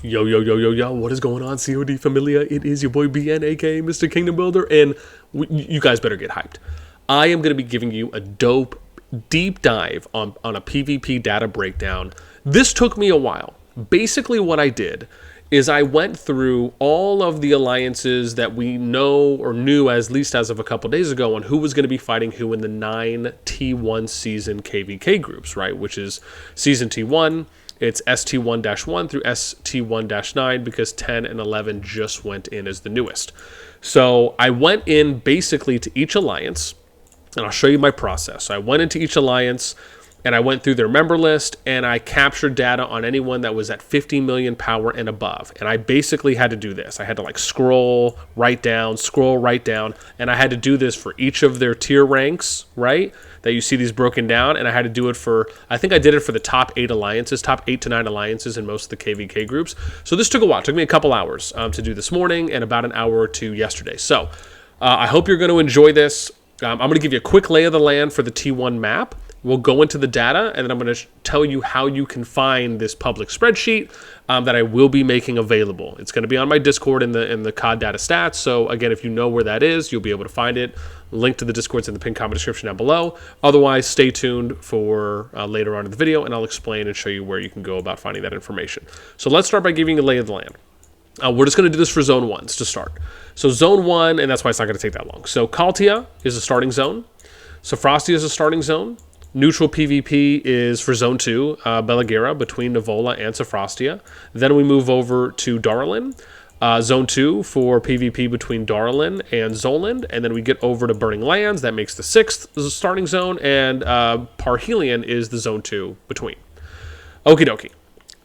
Yo, yo, yo, yo, yo, what is going on, CoD Familia? It is your boy BN, aka Mr. Kingdom Builder, and you guys better get hyped. I am going to be giving you a dope, deep dive on a PvP data breakdown. This took me a while. Basically what I did is I went through all of the alliances that we know or knew at least as of a couple days ago on who was going to be fighting who in the 9 T1 season KVK groups, right? Which is season T1. It's ST1-1 through ST1-9 because 10 and 11 just went in as the newest. So I went in basically to each alliance, and I'll show you my process. So I went into each alliance, and I went through their member list, and I captured data on anyone that was at 50 million power and above. And I basically had to do this. I had to like scroll right down, and I had to do this for each of their tier ranks, right? That you see these broken down, and I had to do it for, I think I did it for the top 8 alliances, top 8 to 9 alliances in most of the KVK groups. So this took a while. It took me a couple hours to do this morning and about an hour or two yesterday. So I hope you're going to enjoy this. I'm going to give you a quick lay of the land for the T1 map. We'll go into the data, and then I'm going to tell you how you can find this public spreadsheet that I will be making available. It's going to be on my Discord in the CoD data stats. So again, if you know where that is, you'll be able to find it. Link to the Discord's in the pinned comment description down below. Otherwise, stay tuned for later on in the video, and I'll explain and show you where you can go about finding that information. So let's start by giving you a lay of the land. We're just going to do this for Zone 1s to start. So Zone 1, and that's why it's not going to take that long. So Kaltia is a starting zone. Sofrostia is a starting zone. Neutral PvP is for Zone 2, Belagira, between Nivola and Sofrostia. Then we move over to Darlin. Zone 2 for PvP between Darlin and Zoland. And then we get over to Burning Lands. That makes the 6th starting zone. And Parhelion is the Zone 2 between. Okie dokie.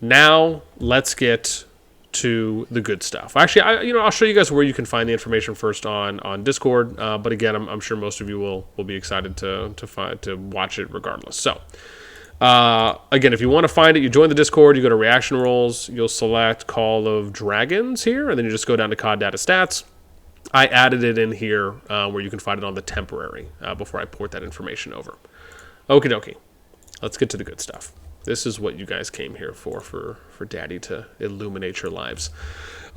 Now, let's get to the good stuff. Actually, I'll show you guys where you can find the information first on Discord. But again, I'm sure most of you will be excited to watch it regardless. So, again, if you want to find it, you join the Discord. You go to Reaction Roles. You'll select Call of Dragons here, and then you just go down to CoD Data Stats. I added it in here where you can find it on the temporary before I port that information over. Okie dokie. Let's get to the good stuff. This is what you guys came here for Daddy to illuminate your lives.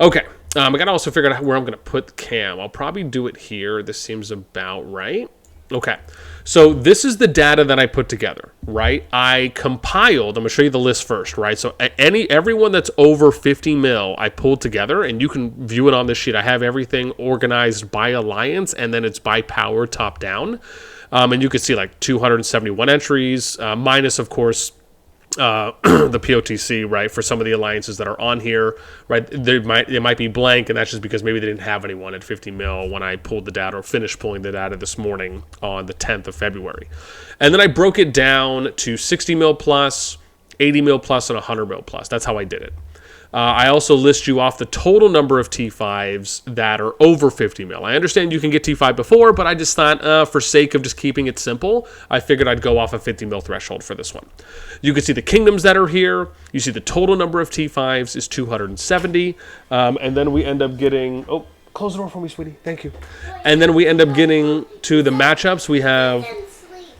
Okay, I got to also figure out where I'm going to put Cam. I'll probably do it here. This seems about right. Okay, so this is the data that I put together, right? I compiled, I'm going to show you the list first, right? So everyone that's over 50 mil, I pulled together, and you can view it on this sheet. I have everything organized by alliance, and then it's by power top down. And you can see like 271 entries, minus, of course, the POTC, right, for some of the alliances that are on here, right, it might be blank, and that's just because maybe they didn't have anyone at 50 mil when I pulled the data or finished pulling the data this morning on the 10th of February. And then I broke it down to 60 mil plus, 80 mil plus, and 100 mil plus. That's how I did it. I also list you off the total number of T5s that are over 50 mil. I understand you can get T5 before, but I just thought, for sake of just keeping it simple, I figured I'd go off a 50 mil threshold for this one. You can see the kingdoms that are here. You see the total number of T5s is 270. And then we end up getting... Oh, close the door for me, sweetie. Thank you. And then we end up getting to the matchups. We have...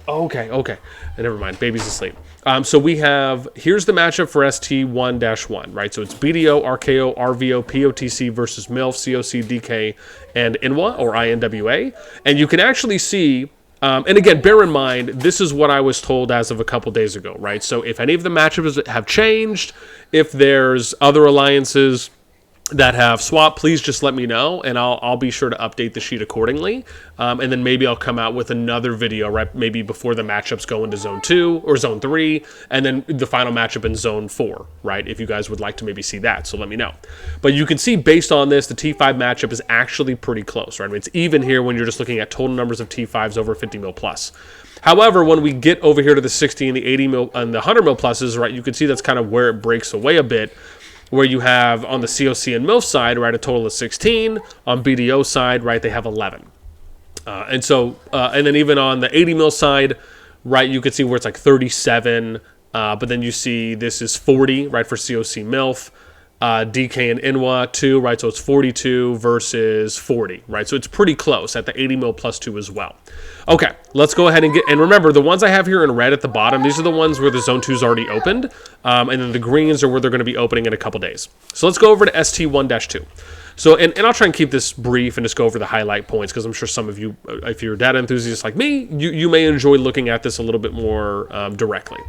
Oh, okay. Never mind. Baby's asleep. So we have, here's the matchup for ST1-1, right? So it's BDO, RKO, RVO, POTC versus MILF, COC, DK, and INWA, or INWA. And you can actually see, and again, bear in mind, this is what I was told as of a couple days ago, right? So if any of the matchups have changed, if there's other alliances that have swapped, please just let me know, and I'll be sure to update the sheet accordingly. And then maybe I'll come out with another video, right, maybe before the matchups go into Zone 2 or Zone 3, and then the final matchup in Zone 4, right, if you guys would like to maybe see that, so let me know. But you can see based on this, the T5 matchup is actually pretty close, right? I mean, it's even here when you're just looking at total numbers of T5s over 50 mil plus. However, when we get over here to the 60 and the 80 mil and the 100 mil pluses, right, you can see that's kind of where it breaks away a bit, where you have on the COC and MILF side, right, a total of 16. On BDO side, right, they have 11. And then even on the 80 mil side, right, you can see where it's like 37. But then you see this is 40, right, for COC MILF. DK and Inwa 2, right? So it's 42 versus 40, right? So it's pretty close at the 80 mil plus 2 as well. Okay, let's go ahead and and remember, the ones I have here in red at the bottom, these are the ones where the Zone 2 is already opened, and then the greens are where they're going to be opening in a couple days. So let's go over to ST1-2. So, and I'll try and keep this brief and just go over the highlight points, because I'm sure some of you, if you're data enthusiasts like me, you may enjoy looking at this a little bit more directly.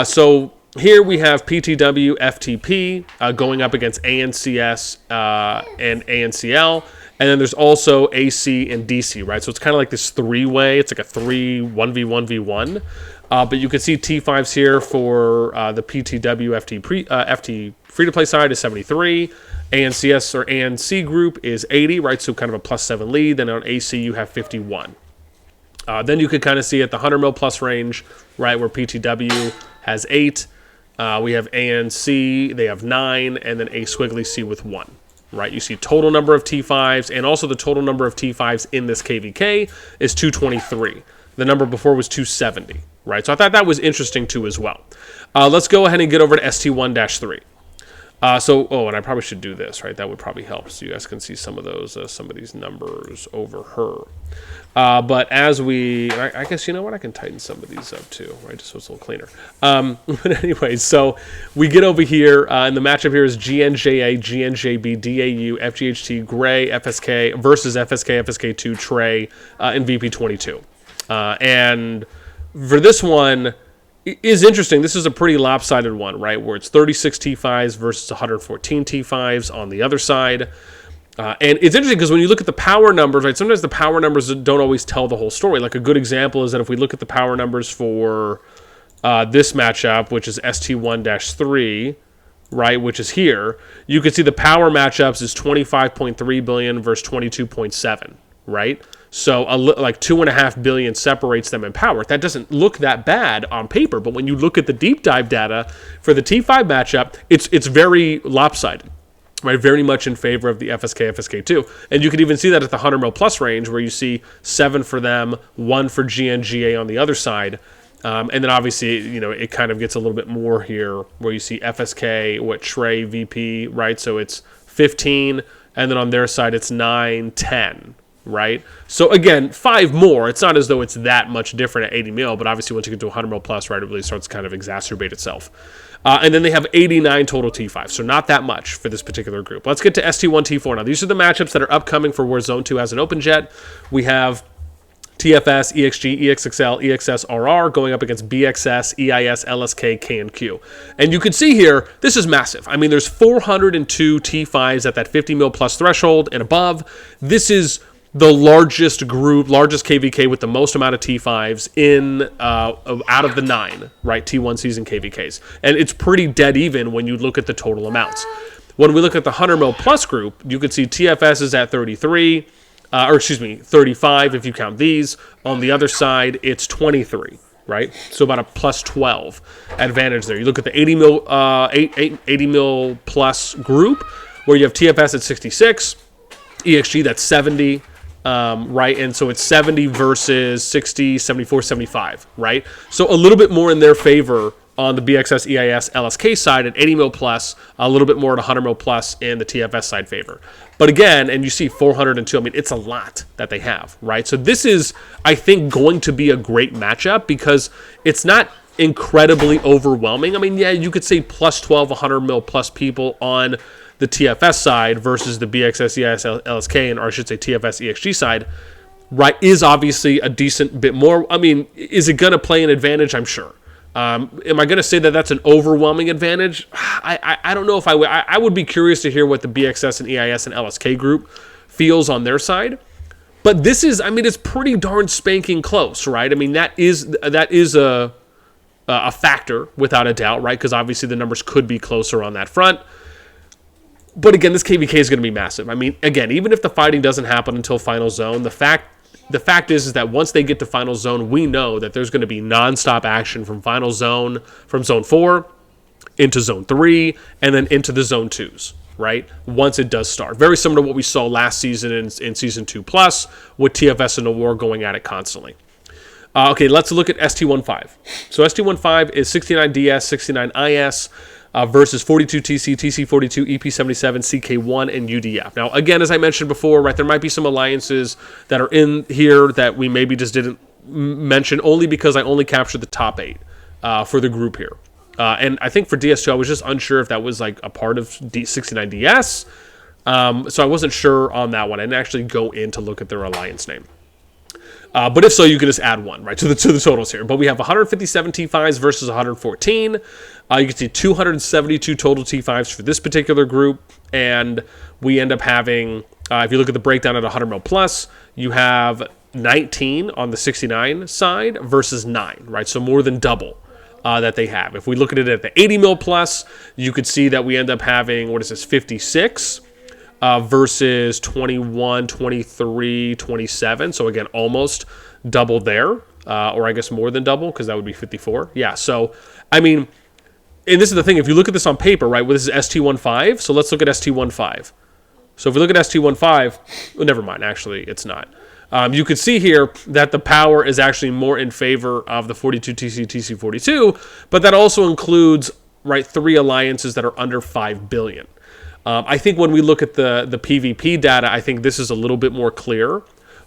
So here we have PTW, FTP going up against ANCS and ANCL. And then there's also AC and DC, right? So it's kind of like this three-way. It's like a 1v1v1. But you can see T5s here for the PTW FT free-to-play side is 73. ANCS or ANC group is 80, right? So kind of a +7 lead. Then on AC, you have 51. Then you could kind of see at the 100 mil plus range, right, where PTW has 8. We have ANC, they have 9, and then a squiggly C with 1. Right, you see total number of T5s, and also the total number of T5s in this KVK is 223. The number before was 270, right? So I thought that was interesting too as well. Let's go ahead and get over to ST1-3. And I probably should do this, right? That would probably help, so you guys can see some of those, some of these numbers over her. But as I guess, you know what? I can tighten some of these up too, right? Just so it's a little cleaner. But anyways, so we get over here, and the matchup here is GNJA, GNJB, DAU, FGHT, Gray, FSK versus FSK, FSK2, Trey, and VP22. And for this one, is interesting. This is a pretty lopsided one, right? Where it's 36 T5s versus 114 T5s on the other side. And it's interesting because when you look at the power numbers, right, sometimes the power numbers don't always tell the whole story. Like a good example is that if we look at the power numbers for this matchup, which is ST1-3, right, which is here, you can see the power matchups is 25.3 billion versus 22.7, right? So like 2.5 billion separates them in power. That doesn't look that bad on paper, but when you look at the deep dive data for the T5 matchup, it's very lopsided. Right, very much in favor of the FSK, FSK2. And you can even see that at the 100 mil plus range where you see 7 for them, 1 for GNGA on the other side. And then obviously, you know, it kind of gets a little bit more here where you see FSK, Trey, VP, right? So it's 15, and then on their side it's 9, 10, right? So again, 5 more. It's not as though it's that much different at 80 mil, but obviously once you get to 100 mil plus, right, it really starts to kind of exacerbate itself. And then they have 89 total T5, so not that much for this particular group. Let's get to ST1-T4 now. These are the matchups that are upcoming for where Zone 2 has an open jet. We have TFS, EXG, EXXL, EXS-RR going up against BXS, EIS, LSK, K, and Q. And you can see here, this is massive. I mean, there's 402 T5s at that 50 mil plus threshold and above. This is the largest group, largest KVK with the most amount of T5s in out of the 9, right, T1Cs and KVKs. And it's pretty dead even when you look at the total amounts. When we look at the 100 mil plus group, you can see TFS is at 33, 35 if you count these. On the other side, it's 23, right? So about a plus 12 advantage there. You look at the 80 mil plus group, where you have TFS at 66, EXG that's 70, right? And so it's 70 versus 60, 74, 75, right? So a little bit more in their favor on the BXS, EIS, LSK side at 80 mil plus, a little bit more at 100 mil plus in the TFS side favor. But again, and you see 402, I mean, it's a lot that they have, right? So this is, I think, going to be a great matchup because it's not incredibly overwhelming. I mean, yeah, you could say plus 12, 100 mil plus people on the TFS side versus the BXS, EIS, LSK, or I should say TFS, EXG side, right, is obviously a decent bit more. I mean, is it going to play an advantage? I'm sure. Am I going to say that that's an overwhelming advantage? I don't know if I would be curious to hear what the BXS and EIS and LSK group feels on their side. But this is, I mean, it's pretty darn spanking close, right? I mean, that is a factor without a doubt, right? Because obviously the numbers could be closer on that front. But again, this KVK is going to be massive. I mean, again, even if the fighting doesn't happen until Final Zone, the fact is that once they get to Final Zone, we know that there's going to be nonstop action from Final Zone, from Zone 4 into Zone 3, and then into the Zone 2s, right? Once it does start. Very similar to what we saw last season in Season 2 Plus, with TFS and the War going at it constantly. Okay, let's look at ST15. So ST15 is 69 DS, 69 IS. versus 42TC, TC42, EP77, CK1, and UDF. Now, again, as I mentioned before, right, there might be some alliances that are in here that we maybe just didn't mention only because I only captured the top 8 for the group here. And I think for DS2, I was just unsure if that was like a part of 69DS. So I wasn't sure on that one. I didn't actually go in to look at their alliance name. But if so, you could just add 1, right, to the totals here. But we have 157 T5s versus 114. You can see 272 total T5s for this particular group. And we end up having, if you look at the breakdown at 100 mil plus, you have 19 on the 69 side versus 9, right? So more than double that they have. If we look at it at the 80 mil plus, you could see that we end up having, 56 versus 21, 23, 27. So again, almost double there, or I guess more than double, because that would be 54. Yeah, so, I mean, and this is the thing, if you look at this on paper, right, well, this is ST15, so let's look at ST15. So if we look at ST15, well, never mind, actually, it's not. You could see here that the power is actually more in favor of the 42TC, TC42, but that also includes, right, 3 alliances that are under 5 billion. I think when we look at the PvP data, I think this is a little bit more clear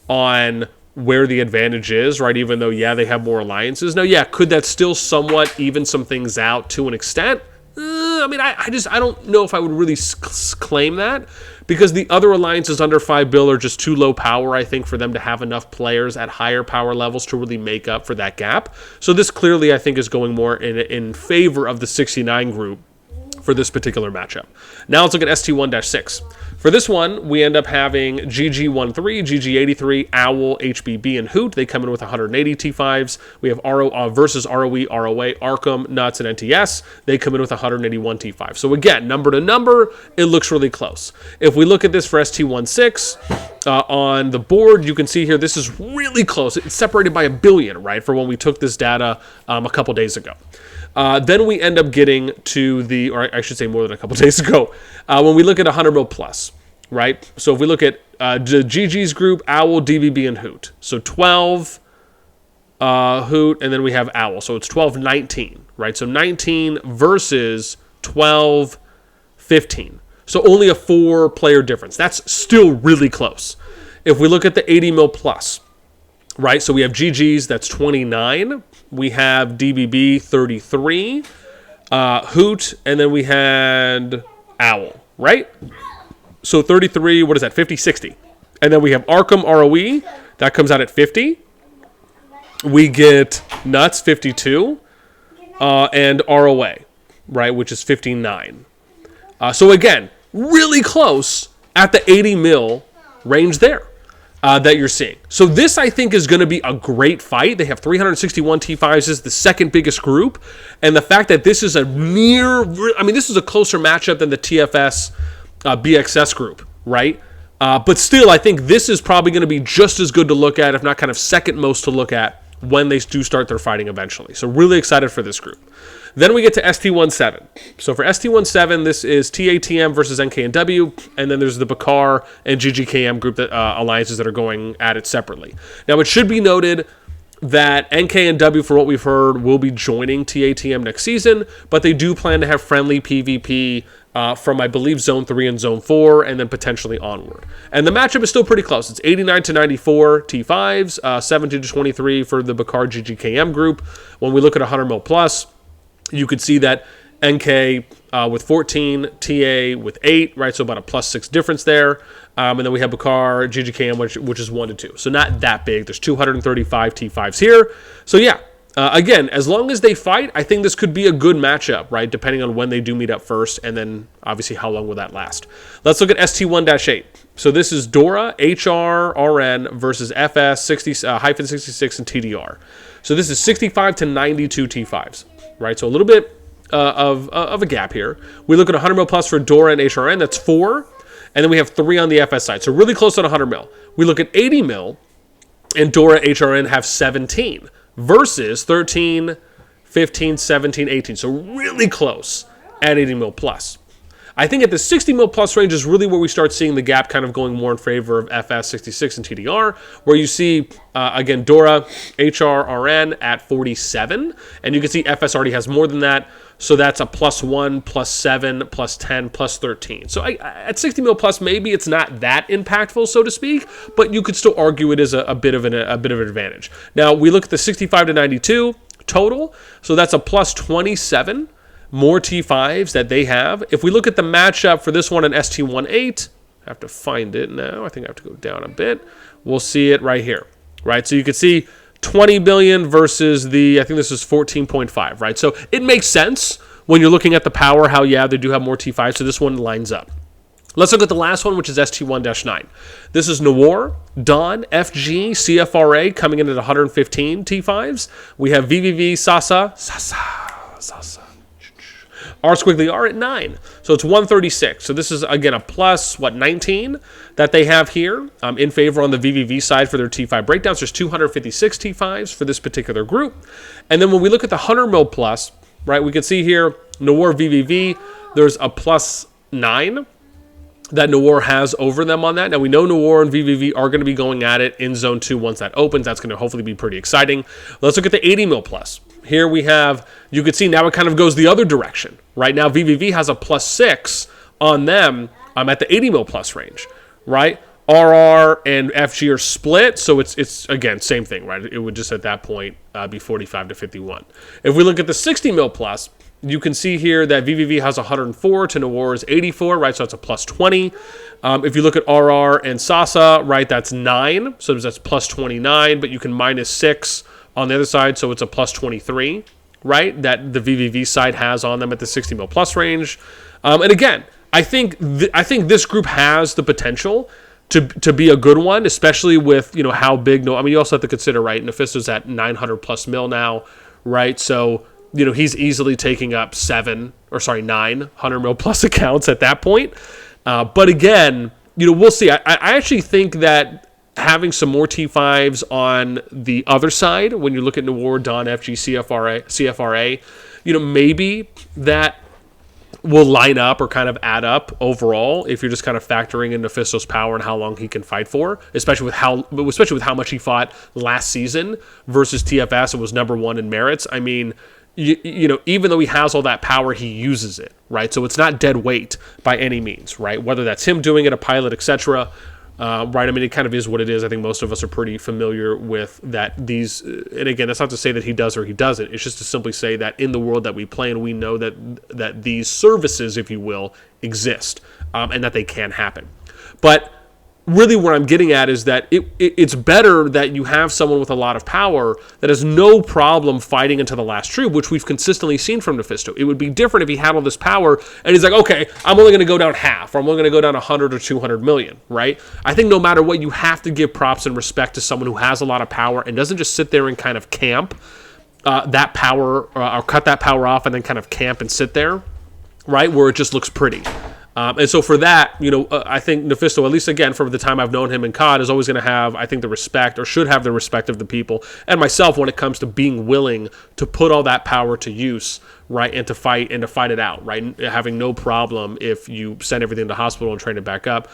on where the advantage is, right? Even though, yeah, they have more alliances. Now, yeah, could that still somewhat even some things out to an extent? I mean, I don't know if I would really claim that, because the other alliances under 5 bill are just too low power, I think, for them to have enough players at higher power levels to really make up for that gap. So this clearly, I think, is going more in favor of the 69 group for this particular matchup. Now let's look at ST1-6. For this one, we end up having GG13, GG83, Owl, HBB, and Hoot. They come in with 180 T5s. We have versus ROE, ROA, Arkham, Nuts, and NTS. They come in with 181 T5. So again, number to number, it looks really close. If we look at this for ST16, on the board, you can see here, this is really close. It's separated by 1 billion, right, for when we took this data a couple days ago. Then we end up getting to the, or I should say more than a couple days ago, when we look at 100 mil plus, right? So if we look at GG's group, Owl, DBB, and Hoot. So 12 Hoot, and then we have Owl. So it's 12-19, right? So 19 versus 12-15. So only a 4-player difference. That's still really close. If we look at the 80 mil plus, right? So we have GG's, that's 29. We have DBB, 33. Hoot, and then we had Owl, right? So 33, what is that? 50, 60. And then we have Arkham, ROE. That comes out at 50. We get Nuts, 52. And ROA, right, which is 59. So again, really close at the 80 mil range there. That you're seeing. So this, I think, is going to be a great fight. They have 361 T5s. This is the second biggest group. And the fact that this is this is a closer matchup than the TFS BXS group, right? But still, I think this is probably going to be just as good to look at, if not kind of second most to look at, when they do start their fighting eventually. So really excited for this group. Then we get to ST17. So for ST17, this is TATM versus NKNW, and then there's the Bakar and GGKM group that alliances that are going at it separately. Now, it should be noted that NKNW, for what we've heard, will be joining TATM next season, but they do plan to have friendly PvP from, I believe, Zone 3 and Zone 4, and then potentially onward. And the matchup is still pretty close. It's 89-94 T5s, 17-23 for the Bakar GGKM group. When we look at 100 mil plus, you could see that NK with 14, TA with 8, right? So about a +6 difference there. And then we have Bakar, GGKM, which is 1-2. So not that big. There's 235 T5s here. So yeah, again, as long as they fight, I think this could be a good matchup, right? Depending on when they do meet up first, and then obviously how long will that last. Let's look at ST1-8. So this is Dora, HR, RN versus FS, -66, and TDR. So this is 65-92 T5s. Right, so a little bit of a gap here. We look at 100 mil plus for Dora and HRN, that's 4. And then we have 3 on the FS side, so really close on 100 mil. We look at 80 mil, and Dora, HRN have 17 versus 13, 15, 17, 18. So really close at 80 mil plus. I think at the 60 mil plus range is really where we start seeing the gap kind of going more in favor of FS66 and TDR, where you see, again, Dora, HRRN at 47, and you can see FS already has more than that, so that's a +1, +7, +10, +13. So at 60 mil plus, maybe it's not that impactful, so to speak, but you could still argue it is a bit of an advantage. Now, we look at the 65 to 92 total, so that's a +27 more T5s that they have. If we look at the matchup for this one in ST18, I have to find it now. I think I have to go down a bit. We'll see it right here, right? So you can see 20 billion versus I think this is 14.5, right? So it makes sense when you're looking at the power, how, yeah, they do have more T5, so this one lines up. Let's look at the last one, which is ST1-9. This is Noir, Dawn, FG, CFRA coming in at 115 T5s. We have VVV, Sasa. R squiggly R at 9. So it's 136. So this is, again, a +19 that they have here in favor on the VVV side for their T5 breakdowns. There's 256 T5s for this particular group. And then when we look at the 100 mil plus, right, we can see here Noir VVV, there's a +9 that Noir has over them on that. Now, we know Noir and VVV are going to be going at it in Zone 2 once that opens. That's going to hopefully be pretty exciting. Let's look at the 80 mil plus. Here we have, you can see now it kind of goes the other direction. Right now, VVV has a +6 on them at the 80 mil plus range, right? RR and FG are split, so it's again, same thing, right? It would just at that point be 45 to 51. If we look at the 60 mil plus, you can see here that VVV has 104 to Noir's 84, right? So that's a +20. If you look at RR and Sasa, right, that's 9. So that's +29, but you can -6 on the other side, so it's a +23, right, that the VVV side has on them at the 60 mil plus range. And again, I think this group has the potential to be a good one, especially with, you know, how big. I mean, you also have to consider, right, Nefisto's at 900 plus mil now, right? So, you know, he's easily taking up 900 mil plus accounts at that point. But again, you know, we'll see. I actually think that having some more T5s on the other side, when you look at Noir, Dawn, FG, CFRA, you know, maybe that will line up or kind of add up overall if you're just kind of factoring in Nefisto's power and how long he can fight for, especially with how much he fought last season versus TFS and was #1 in merits. I mean, you know, even though he has all that power, he uses it, right? So it's not dead weight by any means, right? Whether that's him doing it, a pilot, etc., right? I mean, it kind of is what it is. I think most of us are pretty familiar with that. And again, that's not to say that he does or he doesn't. It's just to simply say that in the world that we play in, we know that these services, if you will, exist and that they can happen. But really what I'm getting at is that it's better that you have someone with a lot of power that has no problem fighting into the last troop, which we've consistently seen from Nefisto. It would be different if he had all this power and he's like, okay, I'm only going to go down half, or I'm only going to go down 100 or 200 million, right? I think no matter what, you have to give props and respect to someone who has a lot of power and doesn't just sit there and kind of camp that power or cut that power off and then kind of camp and sit there, right, where it just looks pretty. And so for that, you know, I think Nefisto, at least again, from the time I've known him in CoD, is always going to have, I think, the respect, or should have the respect of the people, and myself when it comes to being willing to put all that power to use, right, and to fight it out, right, having no problem if you send everything to hospital and train it back up.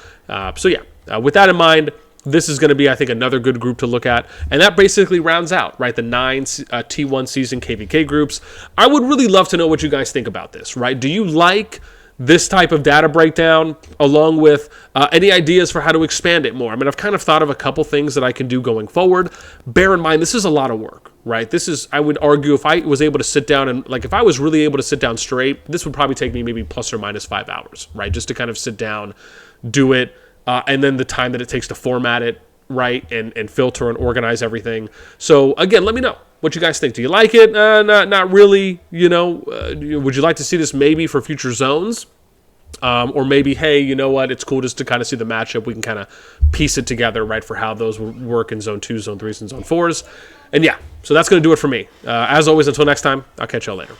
So yeah, with that in mind, this is going to be, I think, another good group to look at. And that basically rounds out, right, the 9 T1 season KVK groups. I would really love to know what you guys think about this, right? Do you like this type of data breakdown, along with any ideas for how to expand it more? I mean, I've kind of thought of a couple things that I can do going forward. Bear in mind, this is a lot of work, right? This is, I would argue, if I was able to sit down and, like, if I was really able to sit down straight, this would probably take me maybe plus or minus 5 hours, right? Just to kind of sit down, do it, and then the time that it takes to format it, right, and filter and organize everything. So, again, let me know what you guys think. Do you like it? Not really. You know, would you like to see this maybe for future zones? Or maybe, hey, you know what? It's cool just to kind of see the matchup. We can kind of piece it together, right, for how those work in Zone 2, Zone 3s, and Zone 4s. And yeah, so that's going to do it for me. As always, until next time, I'll catch y'all later.